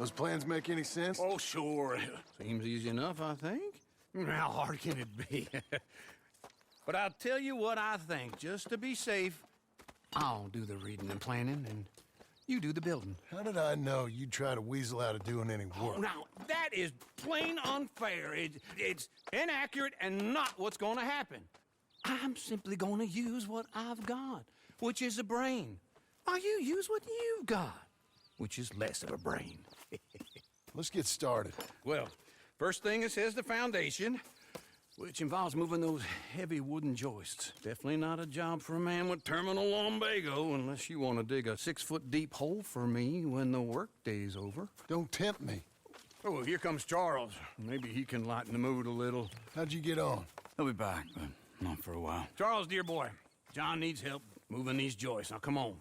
Those plans make any sense? Oh, sure. Seems easy enough, I think. How hard can it be? But I'll tell you what I think. Just to be safe, I'll do the reading and planning, and you do the building. How did I know you'd try to weasel out of doing any work? Oh, now, that is plain unfair. It's inaccurate and not what's going to happen. I'm simply going to use what I've got, which is a brain. While you use what you've got, which is less of a brain. Let's get started. Well, first thing it says the foundation, which involves moving those heavy wooden joists. Definitely not a job for a man with terminal lumbago, unless you want to dig a 6-foot deep hole for me when the workday's over. Don't tempt me. Oh, here comes Charles. Maybe he can lighten the mood a little. How'd you get on? He'll be back, but not for a while. Charles, dear boy, John needs help moving these joists. Now, come on.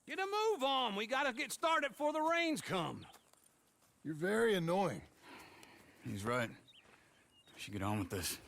Get a move on. We gotta get started before the rains come. You're very annoying. He's right. We should get on with this.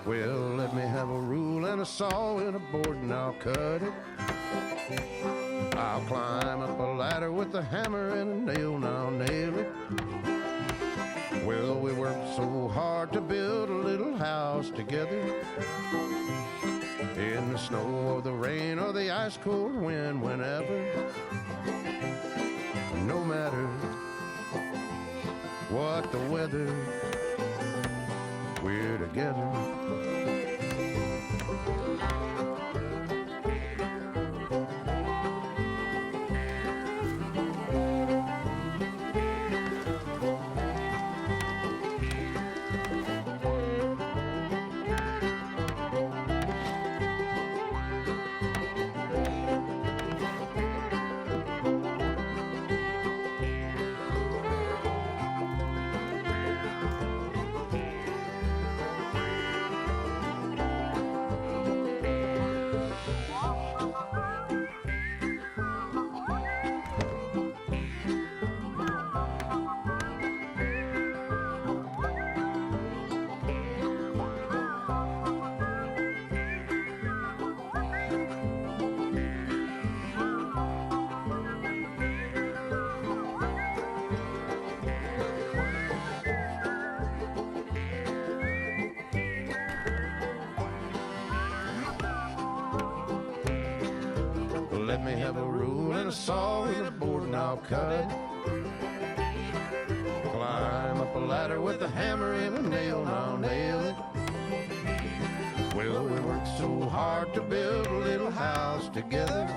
Well, let me have a rule and a saw and a board and I'll cut it. I'll climb up a ladder with a hammer and a nail and I'll nail it. Well, we worked so hard to build a little house together. In the snow or the rain or the ice cold wind, whenever. No matter what the weather, we're together. Let me have a rule and a saw and a board and I'll cut it. Climb up a ladder with a hammer and a nail and I'll nail it. Well, we worked so hard to build a little house together.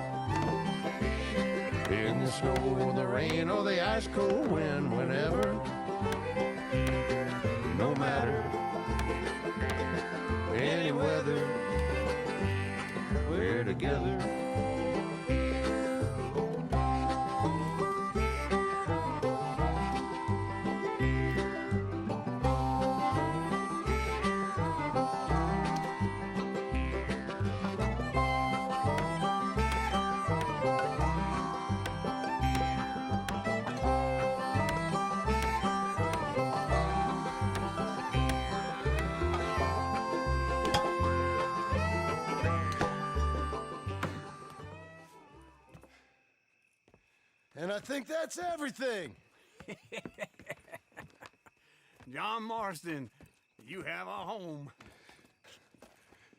In the snow or the rain or the ice cold wind, whenever. No matter any weather, we're together. And I think that's everything. John Marston, you have a home.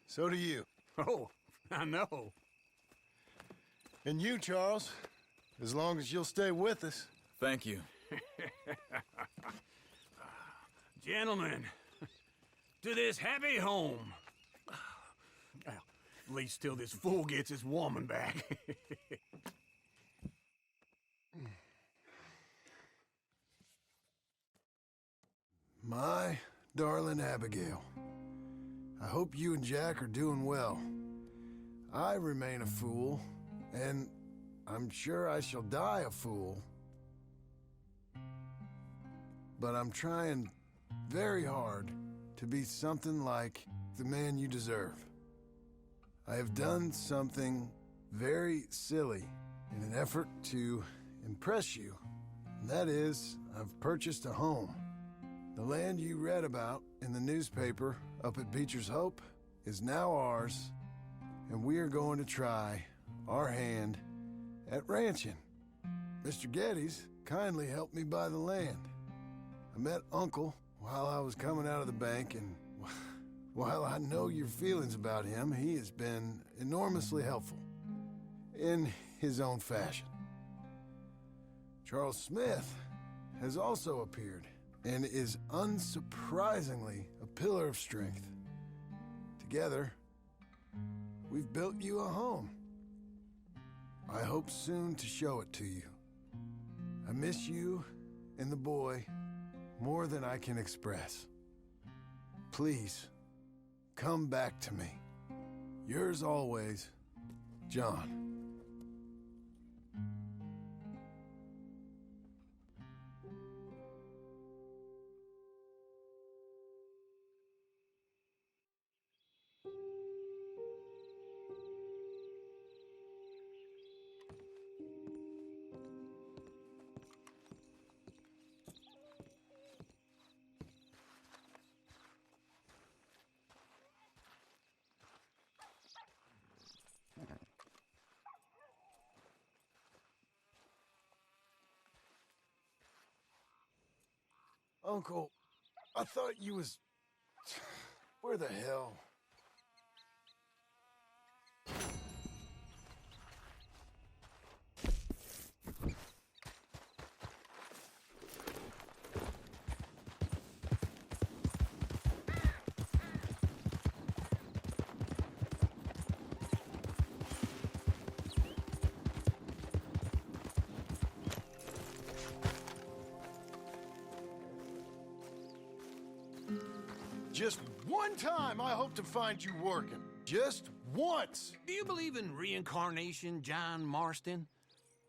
So do you. Oh, I know. And you, Charles, as long as you'll stay with us. Thank you. Gentlemen, to this happy home. Well, at least till this fool gets his woman back. My darling Abigail, I hope you and Jack are doing well. I remain a fool, and I'm sure I shall die a fool. But I'm trying very hard to be something like the man you deserve. I have done something very silly in an effort to impress you, and that is, I've purchased a home. The land you read about in the newspaper up at Beecher's Hope is now ours, and we are going to try our hand at ranching. Mr. Geddes kindly helped me buy the land. I met Uncle while I was coming out of the bank, and while I know your feelings about him, he has been enormously helpful in his own fashion. Charles Smith has also appeared and is unsurprisingly a pillar of strength. Together, we've built you a home. I hope soon to show it to you. I miss you and the boy more than I can express. Please, come back to me. Yours always, John. Uncle, I thought you was... Where the hell? Just one time I hope to find you working. Just once. Do you believe in reincarnation, John Marston?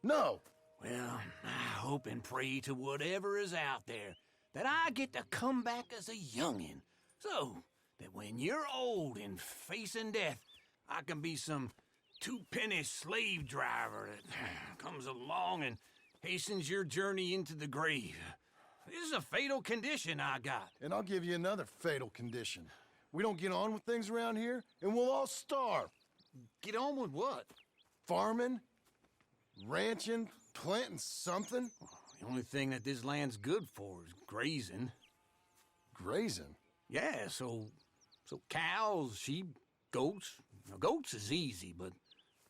No. Well, I hope and pray to whatever is out there that I get to come back as a youngin', so that when you're old and facing death, I can be some two-penny slave driver that comes along and hastens your journey into the grave. This is a fatal condition I got. And I'll give you another fatal condition. We don't get on with things around here, and we'll all starve. Get on with what? Farming, ranching, planting something. The only thing that this land's good for is grazing. Grazing? Yeah, so cows, sheep, goats. Now, goats is easy, but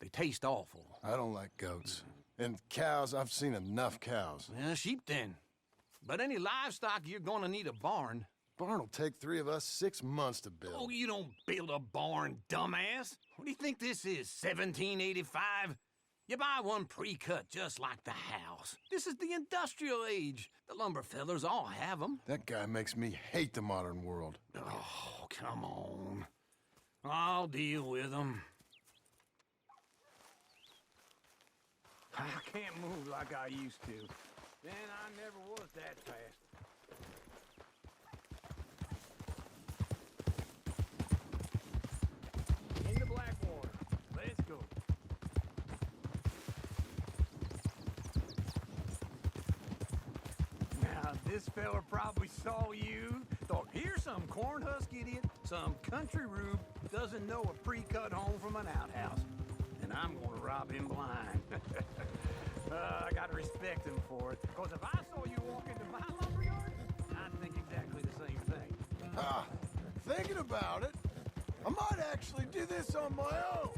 they taste awful. I don't like goats. And cows, I've seen enough cows. Yeah, sheep then. But any livestock, you're gonna need a barn. Barn will take 3 of us 6 months to build. Oh, you don't build a barn, dumbass. What do you think this is, 1785? You buy one pre-cut just like the house. This is the industrial age. The lumber fellers all have them. That guy makes me hate the modern world. Oh, come on. I'll deal with them. I can't move like I used to. Then I never was that fast. Into Blackwater. Let's go. Now, this fella probably saw you, thought, here's some corn husk idiot, some country rube, doesn't know a pre-cut home from an outhouse. And I'm gonna rob him blind. I gotta respect him for it, because if I saw you walk into my lumberyard, I'd think exactly the same thing. Thinking about it, I might actually do this on my own.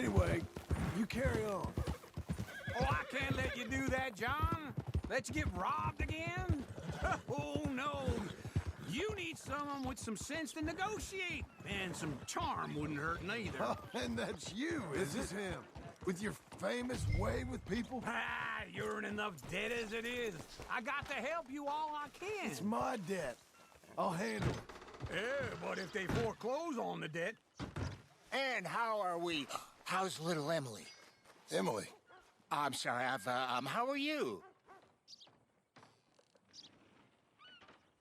Anyway, you carry on. Oh, I can't let you do that, John. Let you get robbed again? Oh, no. You need someone with some sense to negotiate. And some charm wouldn't hurt neither. Oh, and that's you, is this him? With your famous way with people? Ah, you're in enough debt as it is. I got to help you all I can. It's my debt. I'll handle it. Yeah, but if they foreclose on the debt... And how are we? How's little Emily? Emily. I'm sorry, how are you?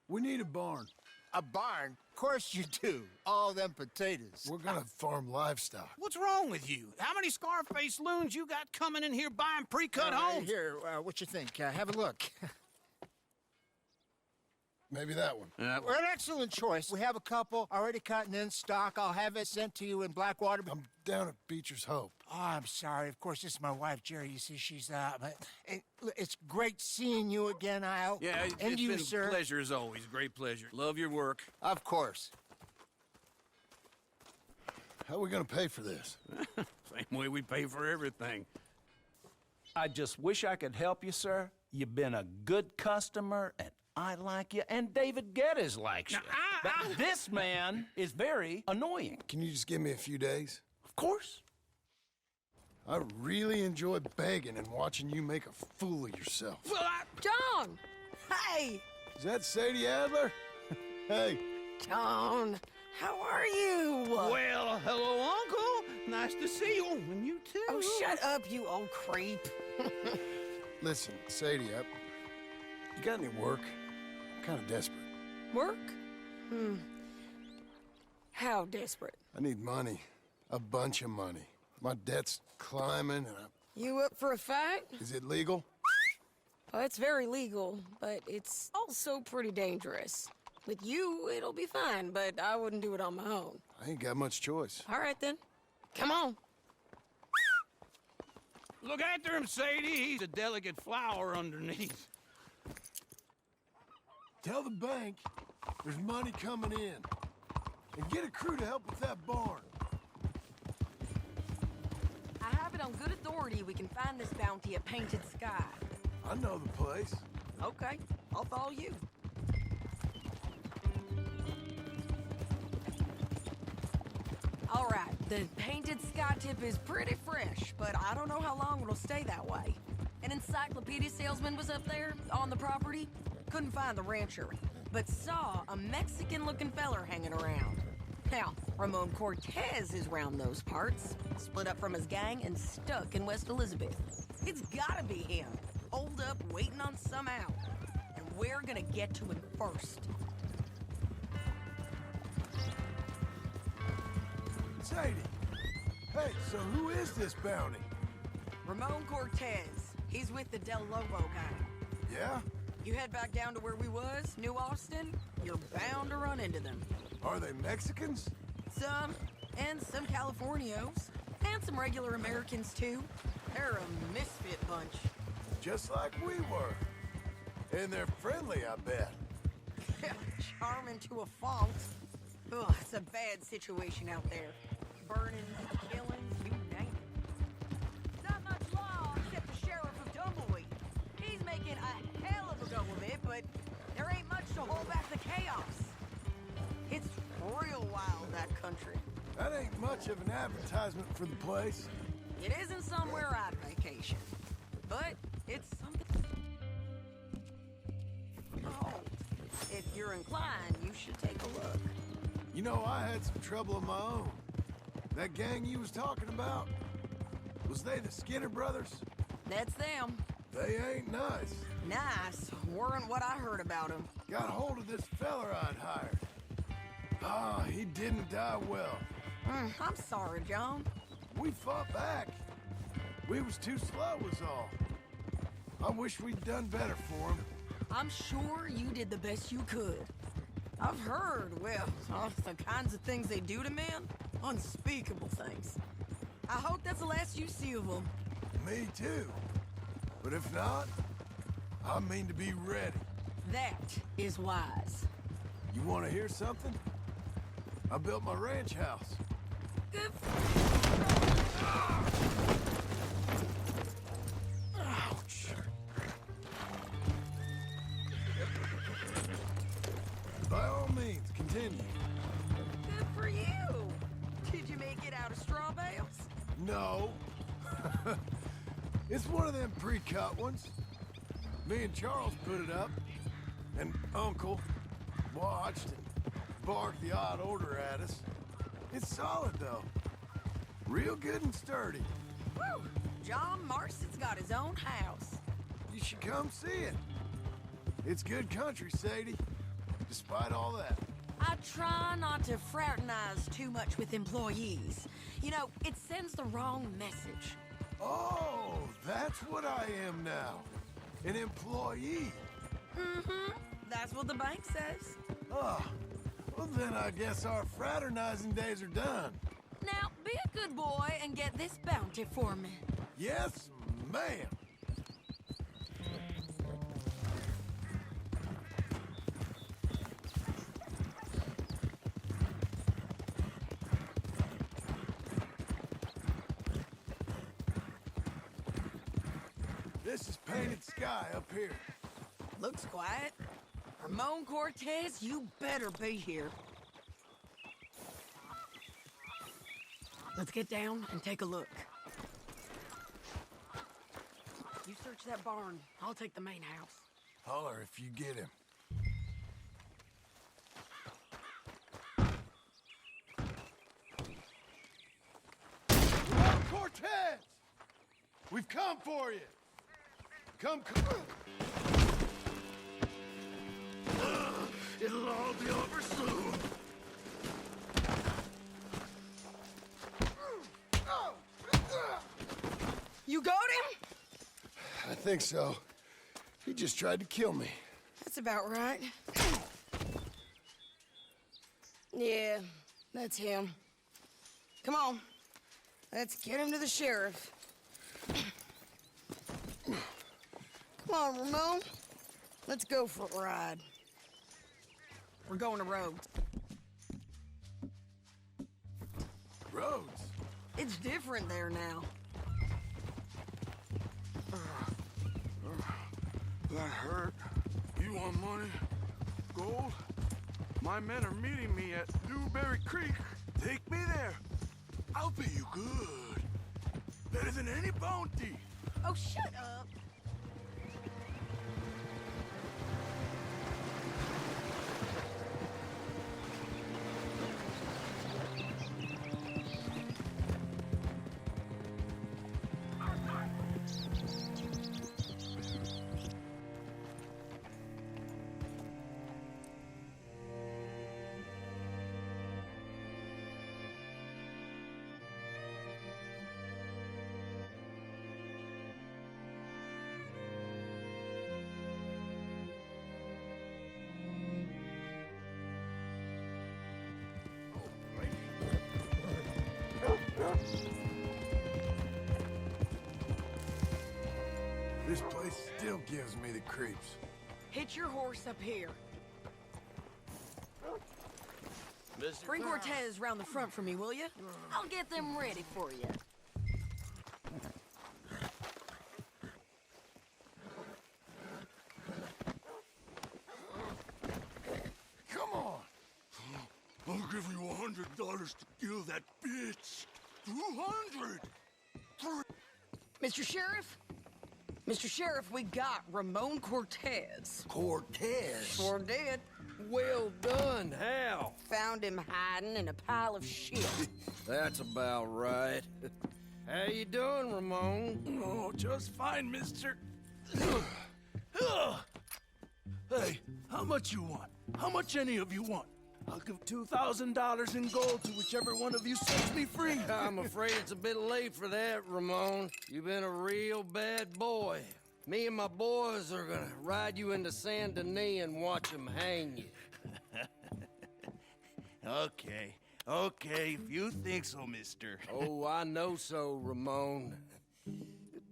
We need a barn. A barn? Of course you do. All them potatoes. We're gonna farm livestock. What's wrong with you? How many Scarface loons you got coming in here buying pre-cut homes? Here, what you think? Have a look. Maybe that one. We're an excellent choice. We have a couple already cut and in stock. I'll have it sent to you in Blackwater. I'm down at Beecher's Hope. Oh, I'm sorry. Of course, this is my wife, Jerry. You see, she's, but it's great seeing you again, Al. Yeah, and it's you, been sir. a pleasure as always. Great pleasure. Love your work. Of course. How are we gonna pay for this? Same way we pay for everything. I just wish I could help you, sir. You've been a good customer, and I like you, and David Geddes likes you. Now, But this man is very annoying. Can you just give me a few days? Of course. I really enjoy begging and watching you make a fool of yourself. Well, John! Hey! Is that Sadie Adler? Hey. John, how are you? well, hello, Uncle. Nice to see you. And you too. Oh, shut up, you old creep. Listen, Sadie, you got any work? I'm kind of desperate. Work? How desperate? I need money. A bunch of money. My debt's climbing, and You up for a fight? is it legal? Oh, it's very legal, but it's also pretty dangerous. With you, it'll be fine, but I wouldn't do it on my own. I ain't got much choice. All right, then. Come on. Look after him, Sadie. He's a delicate flower underneath. Tell the bank there's money coming in. And get a crew to help with that barn. I have it on good authority we can find this bounty at Painted Sky. I know the place. Okay, I'll follow you. All right, the Painted Sky tip is pretty fresh, but I don't know how long it'll stay that way. An encyclopedia salesman was up there on the property. Couldn't find the rancher, but saw a Mexican-looking feller hanging around. Now, Ramon Cortez is round those parts, split up from his gang and stuck in West Elizabeth. It's gotta be him, holed up waiting on some out. And we're gonna get to him first. Sadie. Hey, so who is this bounty? Ramon Cortez. He's with the Del Lobo gang. Yeah? You head back down to where we was, New Austin, you're bound to run into them. Are they Mexicans? Some, and some Californios, and some regular Americans too. They're a misfit bunch. Just like we were. And they're friendly, I bet. Charming to a fault. Ugh, it's a bad situation out there. Burnings, killings, you name it. Not much law except the sheriff of Tumbleweed. He's making a hell of a go of it, but there ain't much to hold back the chaos. It's real wild, that country. That ain't much of an advertisement for the place. It isn't somewhere I'd vacation, but it's something. Oh, if you're inclined, you should take a look. You know, I had some trouble of my own. That gang you was talking about, was they the Skinner brothers? That's them. They ain't nice. Nice. Weren't what I heard about them. Got hold of this feller I'd hired. Ah, he didn't die well. I'm sorry, John. We fought back. We was too slow was all. I wish we'd done better for him. I'm sure you did the best you could. I've heard, well, the kinds of things they do to men. Unspeakable things. I hope that's the last you see of them. Me too. But if not, I mean to be ready. That is wise. You want to hear something? I built my ranch house. Good. Ouch. By all means, continue. Good for you. Did you make it out of straw bales? No. It's one of them pre-cut ones. Me and Charles put it up, and Uncle watched and barked the odd order at us. It's solid, though. Real good and sturdy. Woo! John Marston's got his own house. You should come see it. It's good country, Sadie, despite all that. I try not to fraternize too much with employees. You know, it sends the wrong message. Oh, that's what I am now. An employee. Mm-hmm. That's what the bank says. Oh, well then I guess our fraternizing days are done. Now, be a good boy and get this bounty for me. Yes, ma'am. This is painted sky up here. Looks quiet. Ramon Cortez, you better be here. Let's get down and take a look. You search that barn. I'll take the main house. Holler if you get him. Ramon Cortez! We've come for you! Come. It'll all be over soon. You got him? I think so. He just tried to kill me. That's about right. Yeah, that's him. Come on. Let's get him to the sheriff. Come on, Ramon. Let's go for a ride. We're going to Rhodes. Rhodes? It's different there now. That hurt. You want money? Gold? My men are meeting me at Newberry Creek. Take me there. I'll pay you good. Better than any bounty. Oh, shut up. This place still gives me the creeps. Hitch your horse up here. Bring Cortez round the front for me, will you? I'll get them ready for you. Come on. I'll give you $100 to kill that bitch. 200. Mr. Sheriff? Mr. Sheriff, we got Ramon Cortez. Cortez? Sure did. Well done, Hal. Found him hiding in a pile of shit. That's about right. How you doing, Ramon? Oh, just fine, mister. Hey, how much you want? How much any of you want? I'll give $2,000 in gold to whichever one of you sets me free. I'm afraid it's a bit late for that, Ramon. You've been a real bad boy. Me and my boys are gonna ride you into Saint Denis and watch them hang you. Okay, if you think so, mister. Oh, I know so, Ramon.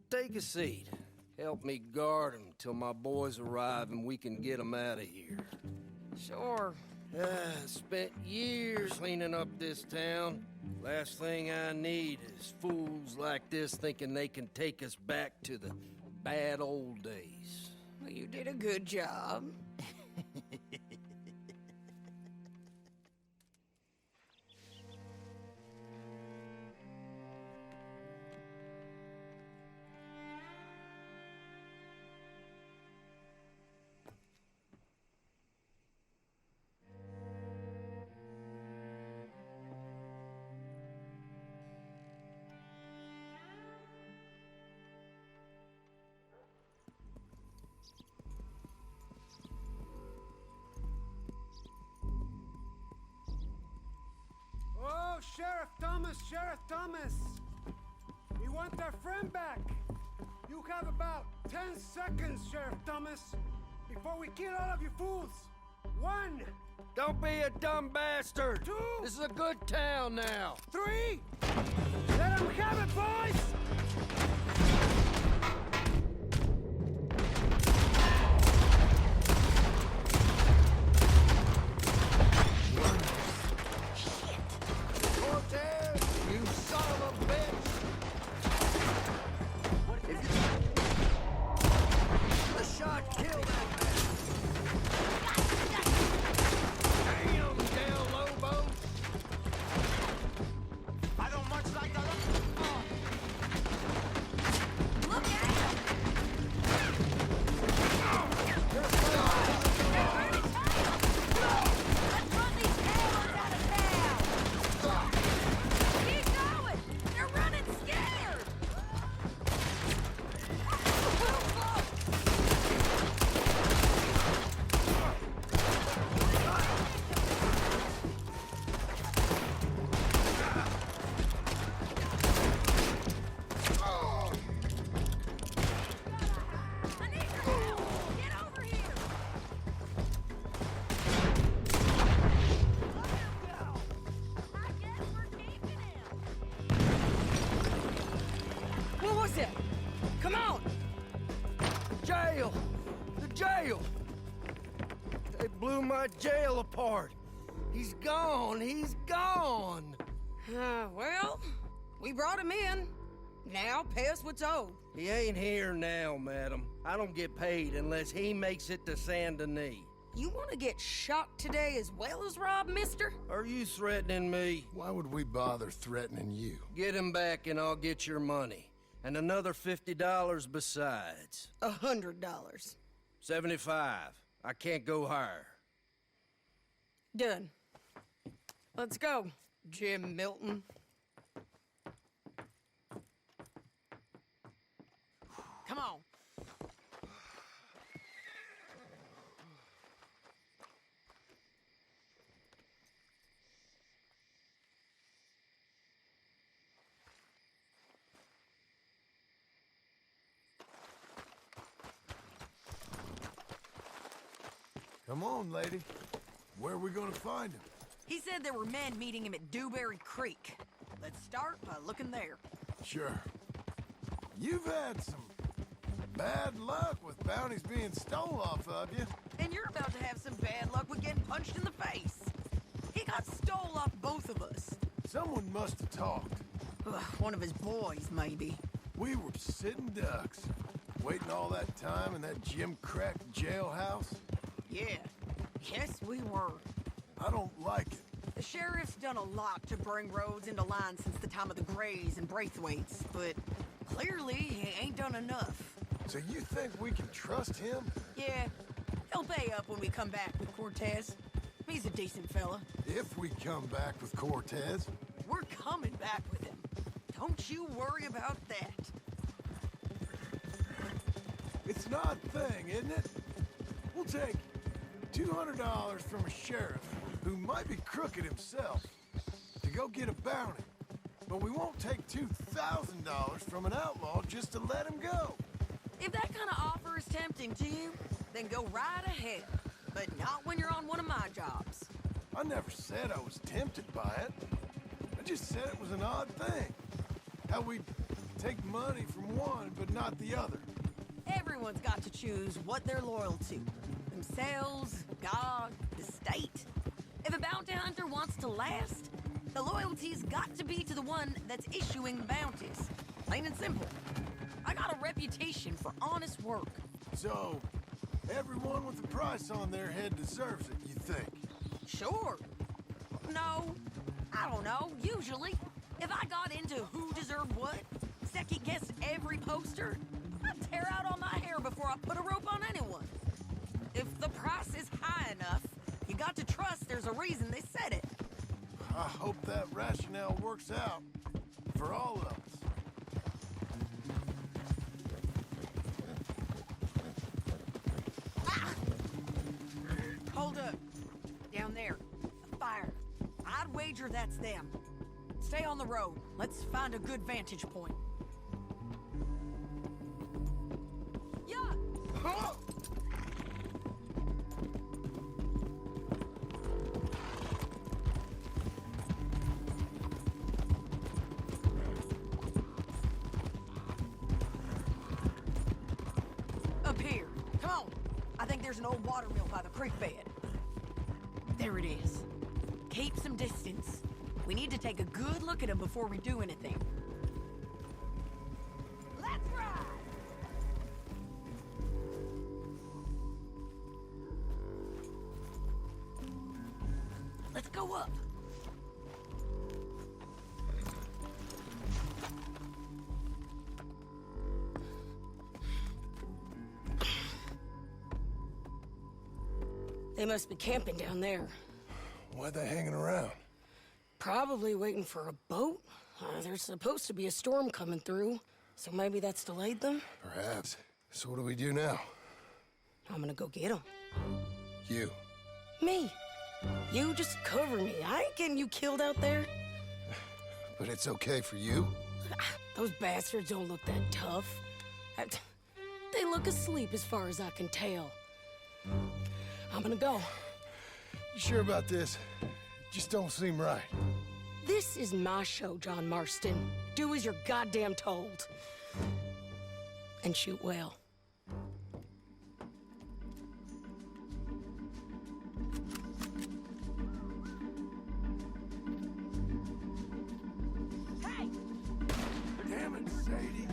Take a seat. Help me guard them till my boys arrive and we can get them out of here. Sure. Spent years cleaning up this town. Last thing I need is fools like this thinking they can take us back to the bad old days. Well, you did a good job. Oh, Sheriff Thomas! We want our friend back! You have about 10 seconds, Sheriff Thomas, before we kill all of you fools! 1! Don't be a dumb bastard! 2! This is a good town now! 3! Let them have it, boys! You son of a bitch! The shot killed that man! Damn, Del Lobos! I don't much like the look. Look at him! Let's run these cowards out of town! Keep going! They're running scared! I need your help! Get over here! Let him go! I guess we're keeping him! What was it? Come on! Jail! The jail! They blew my jail apart! He's gone! He's gone! Well, we brought him in. Now pay us what's owed. He ain't here now, madam. I don't get paid unless he makes it to Saint Denis. You want to get shot today as well as Rob, mister? Are you threatening me? Why would we bother threatening you? Get him back and I'll get your money. And another $50 besides. $100. 75. I can't go higher. Done. Let's go, Jim Milton. Come on. Come on, lady. Where are we gonna find him? He said there were men meeting him at Dewberry Creek. Let's start by looking there. Sure. You've had some bad luck with bounties being stole off of you. And you're about to have some bad luck with getting punched in the face. He got stole off both of us. Someone must have talked. Ugh, one of his boys, maybe. We were sitting ducks, waiting all that time in that gim-crack jailhouse. Yeah. Yes, we were. I don't like it. The sheriff's done a lot to bring roads into line since the time of the Grays and Braithwaites, but clearly he ain't done enough. So you think we can trust him? Yeah, he'll pay up when we come back with Cortez. He's a decent fella. If we come back with Cortez. We're coming back with him. Don't you worry about that. It's an odd thing, isn't it? We'll take $200 from a sheriff who might be crooked himself to go get a bounty. But we won't take $2,000 from an outlaw just to let him go. If that kind of offer is tempting to you, then go right ahead. But not when you're on one of my jobs. I never said I was tempted by it. I just said it was an odd thing. How we'd take money from one but not the other. Everyone's got to choose what they're loyal to. Themselves, God, the state. hunter wants to last, the loyalty's got to be to the one that's issuing bounties. Plain and simple. I got a reputation for honest work. So, everyone with a price on their head deserves it, you think? Sure. No, I don't know. Usually, if I got into who deserved what, second-guessed every poster, I'd tear out all my hair before I put a rope on anyone. If the price is high enough, you got to trust there's a reason they said it. I hope that rationale works out for all of us. Ah! Hold up. Down there. A fire. I'd wager that's them. Stay on the road. Let's find a good vantage point. Yeah! Huh? Up here. Come on. I think there's an old water mill by the creek bed. There it is. Keep some distance. We need to take a good look at him before we do anything. Let's ride! Let's go up. They must be camping down there. Why they hanging around? Probably waiting for a boat. There's supposed to be a storm coming through, so maybe that's delayed them? Perhaps. So what do we do now? I'm gonna go get them. You. Me. You just cover me. I ain't getting you killed out there. But it's okay for you? Those bastards don't look that tough. They look asleep as far as I can tell. I'm gonna go. You sure about this? Just don't seem right. This is my show, John Marston. Do as you're goddamn told. And shoot well. Hey! Damn it, Sadie.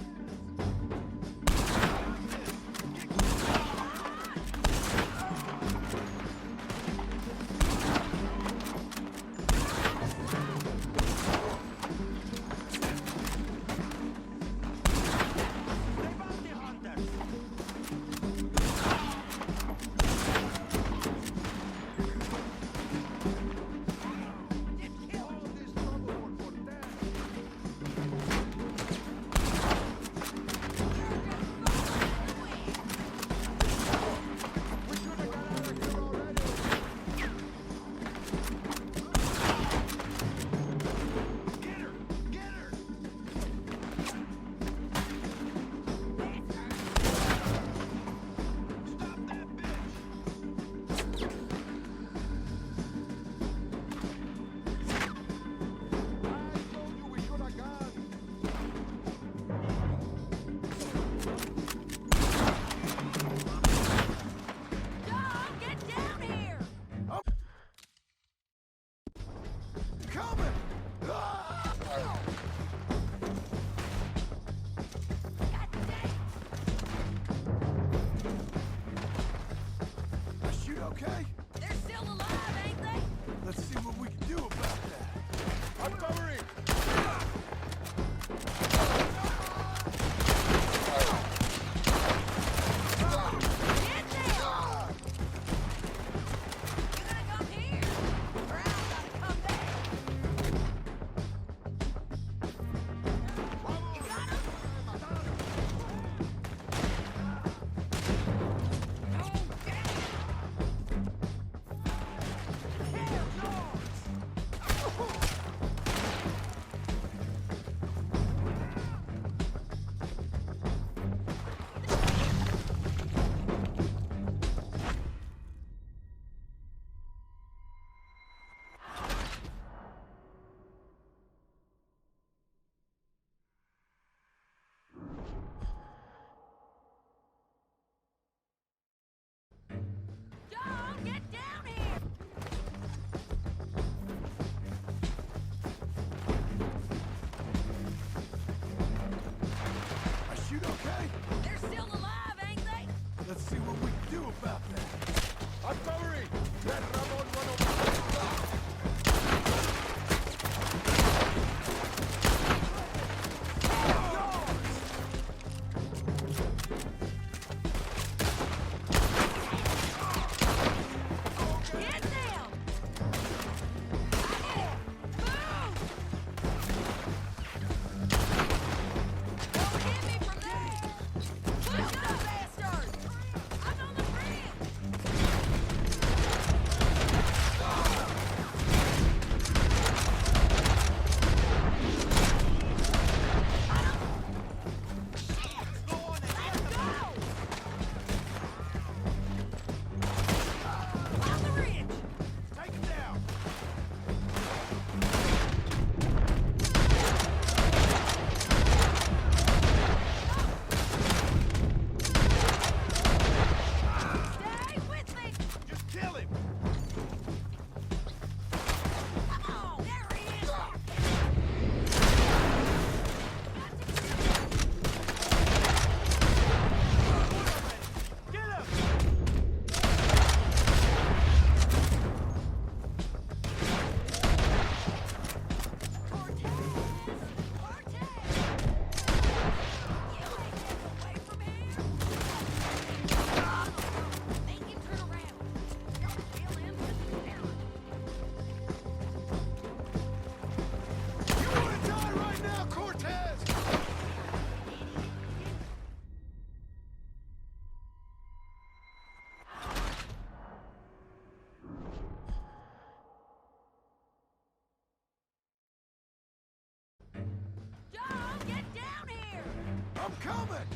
I'm coming!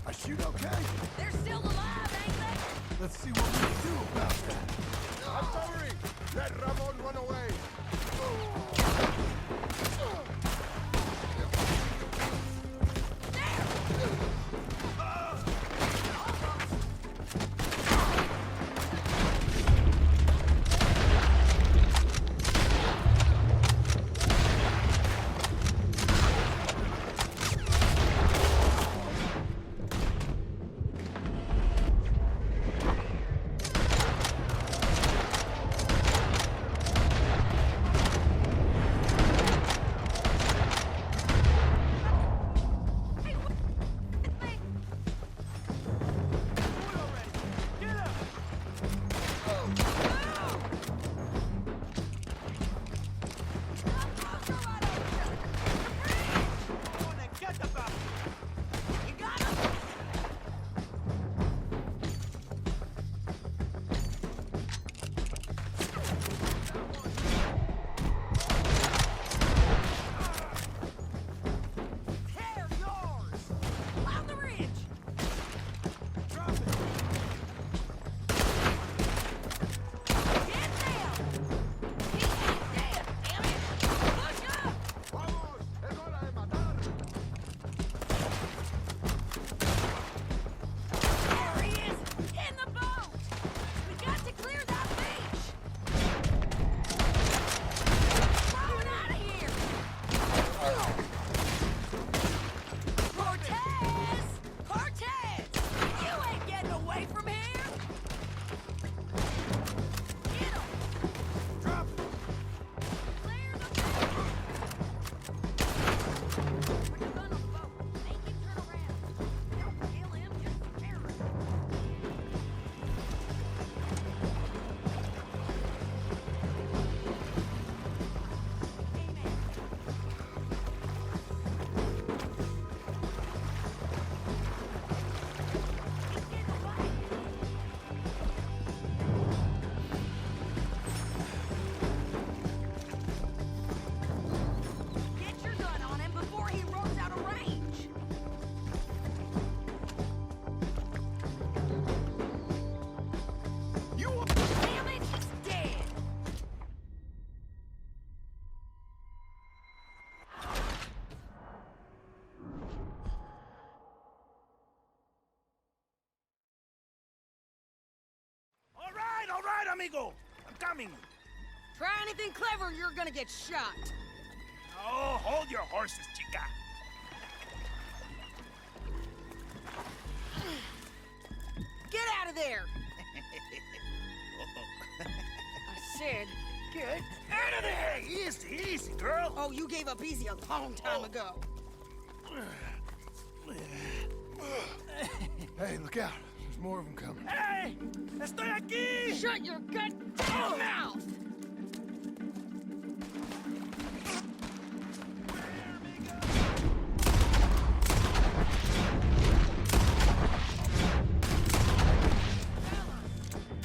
I shoot okay? They're still alive, ain't they? Let's see what we can do about that. I'm sorry! Let Ramon run away! All right, amigo. I'm coming. Try anything clever and you're gonna get shot. Oh, hold your horses, chica. Get out of there! I said, get Out of there! Easy, easy, girl. Oh, you gave up easy a long time ago. Hey, look out. There's more of them coming. Hey! Estoy aquí! Shut your goddamn mouth!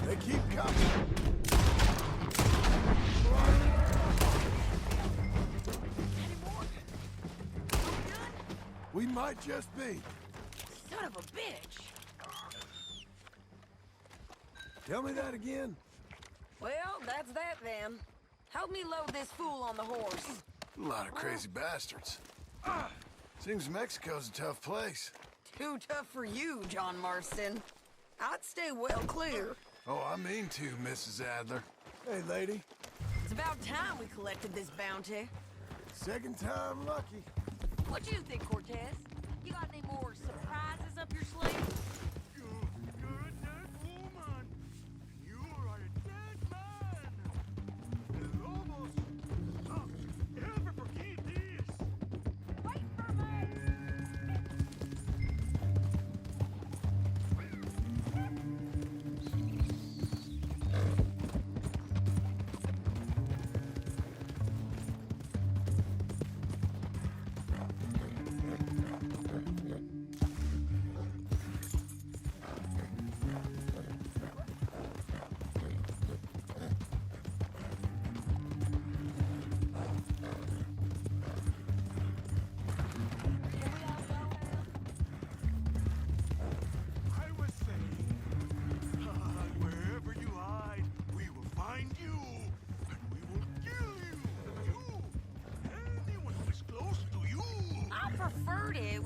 They keep coming. We might just be. Son of a bitch! Tell me that again. Well, that's that then. Help me load this fool on the horse. A lot of crazy bastards. Seems Mexico's a tough place. Too tough for you, John Marston. I'd stay well clear. Oh, I mean to, Mrs. Adler. Hey, lady. It's about time we collected this bounty. Second time lucky. What do you think, Cortez? You got any more surprises up your sleeve? You're a dead woman. You are a dead man. El Lobos. Never forget this. Wait for me!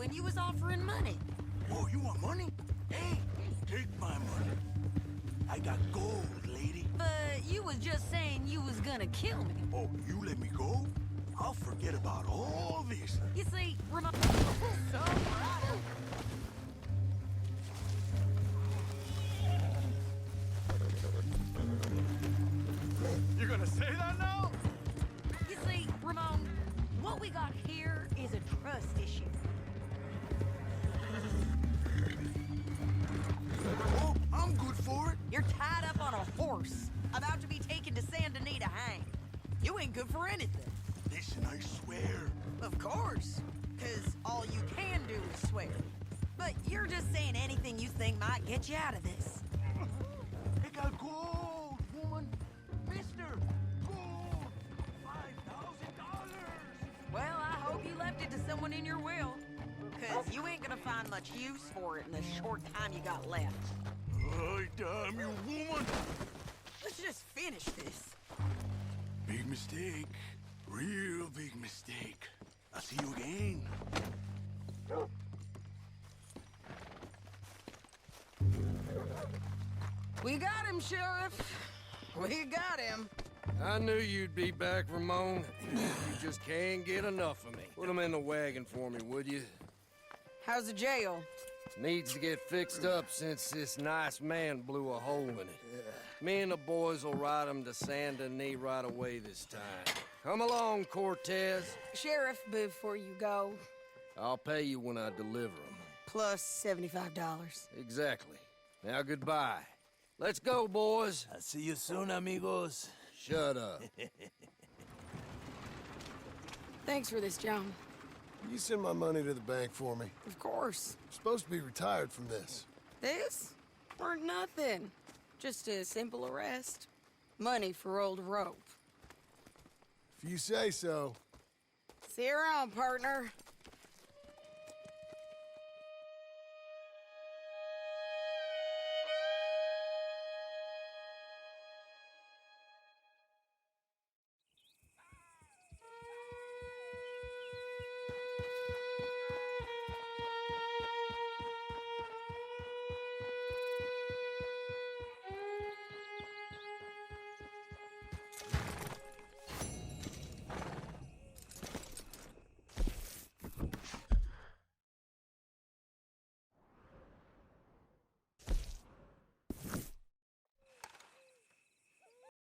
when you was offering money. Oh, you want money? Hey, take my money. I got gold, lady. But you was just saying you was gonna kill me. Oh, you let me go? I'll forget about all this. You see, Ramon... You gonna say that now? You see, Ramon, what we got here is a trust issue. Oh, I'm good for it. You're tied up on a horse, about to be taken to Saint Denis to hang. You ain't good for anything. Listen, I swear. Of course, because all you can do is swear. But you're just saying anything you think might get you out of this. I got gold, woman. Mister, gold. $5,000. Well, I hope you left it to someone in your will. Because you ain't gonna find much use for it in the short time you got left. Oh, damn you, woman. Let's just finish this. Big mistake. Real big mistake. I'll see you again. We got him, Sheriff. We got him. I knew you'd be back, Ramon. You just can't get enough of me. Put him in the wagon for me, would you? How's the jail? Needs to get fixed up since this nice man blew a hole in it. Me and the boys will ride him to Saint Denis right away this time. Come along, Cortez. Sheriff, before you go, I'll pay you when I deliver him. plus $75. Exactly. Now goodbye. Let's go, boys. I'll see you soon, amigos. Shut up. Thanks for this, John. You send my money to the bank for me. Of course. I'm supposed to be retired from this. This? Weren't nothing. Just a simple arrest. Money for old rope. If you say so. See you around, partner.